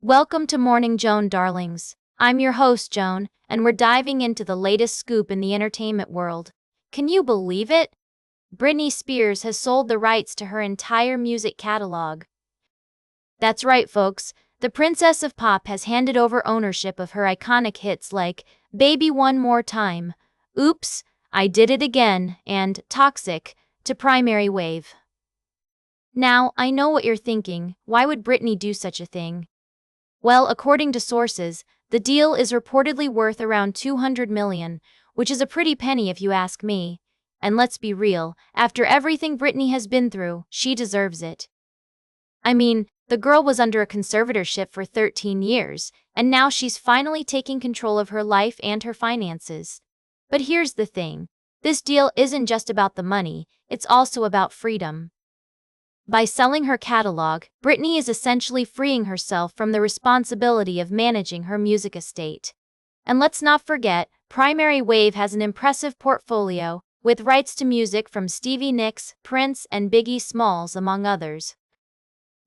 Welcome to Morning Joan, darlings. I'm your host, Joan, and we're diving into the latest scoop in the entertainment world. Can you believe it? Britney Spears has sold the rights to her entire music catalog. That's right, folks. The Princess of Pop has handed over ownership of her iconic hits like Baby One More Time, Oops, I Did It Again, and Toxic to Primary Wave. Now, I know what you're thinking. Why would Britney do such a thing? Well, according to sources, the deal is reportedly worth around $200 million, which is a pretty penny if you ask me. And let's be real, after everything Britney has been through, she deserves it. I mean, the girl was under a conservatorship for 13 years, and now she's finally taking control of her life and her finances. But here's the thing, this deal isn't just about the money, it's also about freedom. By selling her catalog, Britney is essentially freeing herself from the responsibility of managing her music estate. And let's not forget, Primary Wave has an impressive portfolio, with rights to music from Stevie Nicks, Prince, and Biggie Smalls, among others.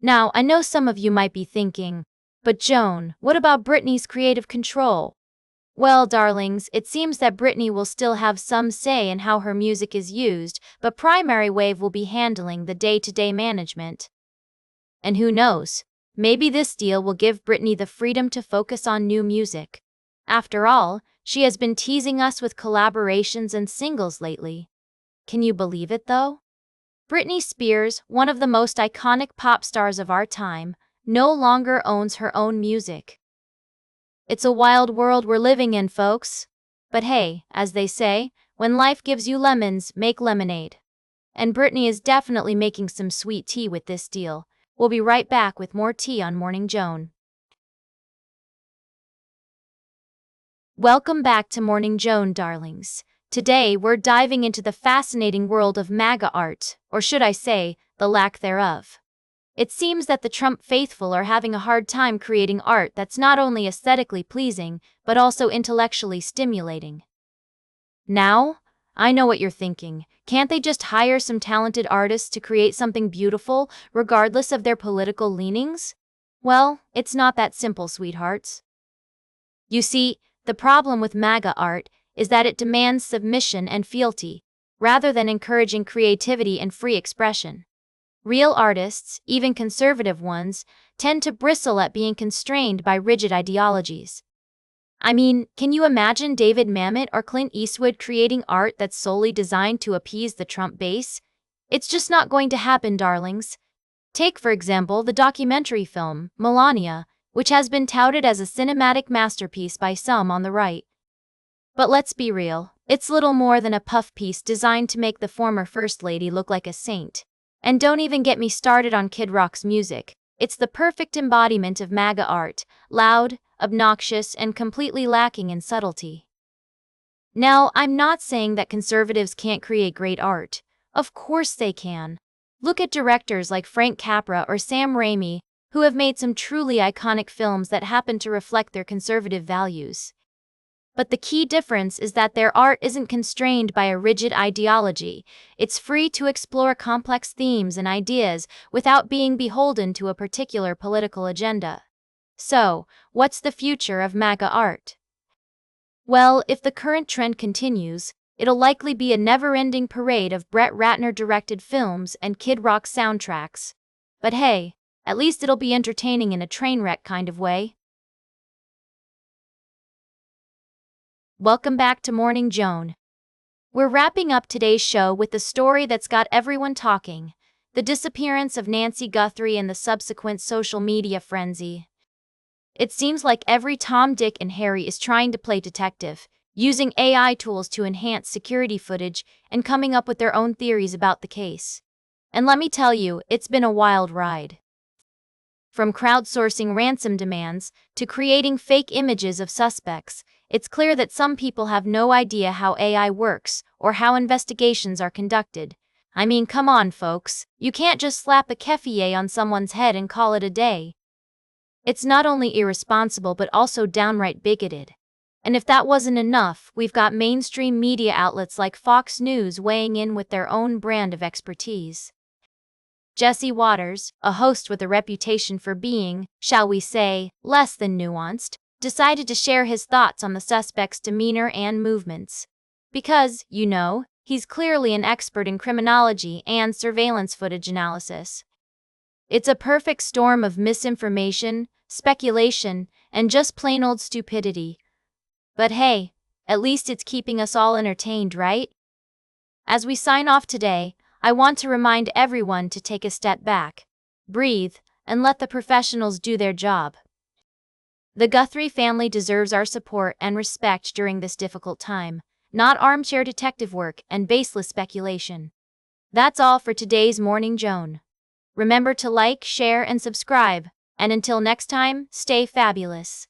Now, I know some of you might be thinking, but Joan, what about Britney's creative control? Well, darlings, it seems that Britney will still have some say in how her music is used, but Primary Wave will be handling the day-to-day management. And who knows, maybe this deal will give Britney the freedom to focus on new music. After all, she has been teasing us with collaborations and singles lately. Can you believe it though? Britney Spears, one of the most iconic pop stars of our time, no longer owns her own music. It's a wild world we're living in, folks. But hey, as they say, when life gives you lemons, make lemonade. And Britney is definitely making some sweet tea with this deal. We'll be right back with more tea on Morning Joan. Welcome back to Morning Joan, darlings. Today, we're diving into the fascinating world of MAGA art, or should I say, the lack thereof. It seems that the Trump faithful are having a hard time creating art that's not only aesthetically pleasing, but also intellectually stimulating. Now, I know what you're thinking. Can't they just hire some talented artists to create something beautiful, regardless of their political leanings? Well, it's not that simple, sweethearts. You see, the problem with MAGA art is that it demands submission and fealty, rather than encouraging creativity and free expression. Real artists, even conservative ones, tend to bristle at being constrained by rigid ideologies. I mean, can you imagine David Mamet or Clint Eastwood creating art that's solely designed to appease the Trump base? It's just not going to happen, darlings. Take, for example, the documentary film, Melania, which has been touted as a cinematic masterpiece by some on the right. But let's be real, it's little more than a puff piece designed to make the former First Lady look like a saint. And don't even get me started on Kid Rock's music. It's the perfect embodiment of MAGA art, loud, obnoxious, and completely lacking in subtlety. Now, I'm not saying that conservatives can't create great art. Of course they can. Look at directors like Frank Capra or Sam Raimi, who have made some truly iconic films that happen to reflect their conservative values. But the key difference is that their art isn't constrained by a rigid ideology. It's free to explore complex themes and ideas without being beholden to a particular political agenda. So, what's the future of MAGA art? Well, if the current trend continues, it'll likely be a never-ending parade of Brett Ratner-directed films and Kid Rock soundtracks. But hey, at least it'll be entertaining in a train wreck kind of way. Welcome back to Morning Joan. We're wrapping up today's show with the story that's got everyone talking, the disappearance of Nancy Guthrie and the subsequent social media frenzy. It seems like every Tom, Dick, and Harry is trying to play detective, using AI tools to enhance security footage and coming up with their own theories about the case. And let me tell you, it's been a wild ride. From crowdsourcing ransom demands to creating fake images of suspects, it's clear that some people have no idea how AI works or how investigations are conducted. I mean, come on, folks, you can't just slap a keffiyeh on someone's head and call it a day. It's not only irresponsible but also downright bigoted. And if that wasn't enough, we've got mainstream media outlets like Fox News weighing in with their own brand of expertise. Jesse Waters, a host with a reputation for being, shall we say, less than nuanced, decided to share his thoughts on the suspect's demeanor and movements. Because, he's clearly an expert in criminology and surveillance footage analysis. It's a perfect storm of misinformation, speculation, and just plain old stupidity. But hey, at least it's keeping us all entertained, right? As we sign off today, I want to remind everyone to take a step back, breathe, and let the professionals do their job. The Guthrie family deserves our support and respect during this difficult time, not armchair detective work and baseless speculation. That's all for today's Morning Joan. Remember to like, share, and subscribe, and until next time, stay fabulous.